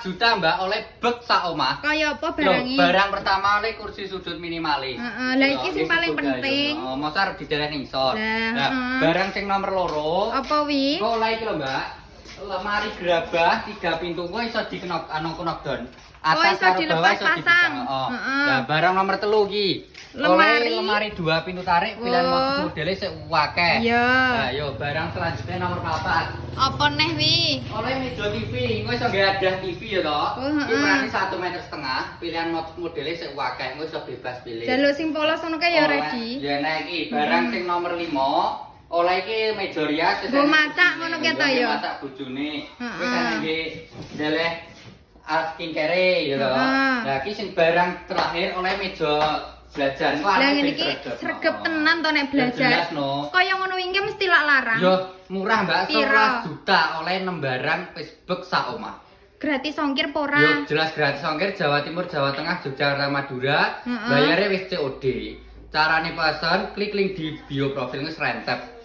juta Mbak oleh bek sak omah. Kaya apa barangi? Barang pertama oleh kursi sudut minimalis. Heeh, lah iki sing paling penting. Mosar di daerah Ningsor. Lah, Barang sing nomor loro. Apa wi? Kok oleh iki lho Mbak. Lemari gerabah 3 pintu kok iso dikenok knockdown. Atas iso karo bawah iso dilepas-pasang. dipasang. Heeh. Nah, barang nomor 3 iki. Lemari 2 pintu tarik pilihan modele sik akeh. Iya. Nah, yo barang selanjutnya nomor 4. Apa neh wi? Oleh meja TV, engko iso nggadah TV ya to. Iki berani 1,5 meter, pilihan modele sik akeh, engko iso bebas pilih. Jaluk sing polos ngono kae ya ready. Ya nek iki barang sing nomor 5 oleh iki meja rias Go macak ngono ke to ya. Macak bojone. Wis ana nggih deleh skincare ya to. Lah iki sing barang terakhir oleh meja belajar. Lah ngene iki sregep tenan to nek belajar. Kaya ngono wingi mesti lak larang. Yo murah Mbak, 11 juta oleh lembaran Facebook sak omah. Gratis ongkir apa ora? Yo jelas gratis ongkir Jawa Timur, Jawa Tengah, Yogyakarta, Madura. Bayarnya wis COD. Carane pesan klik link di bio profil wis rentep.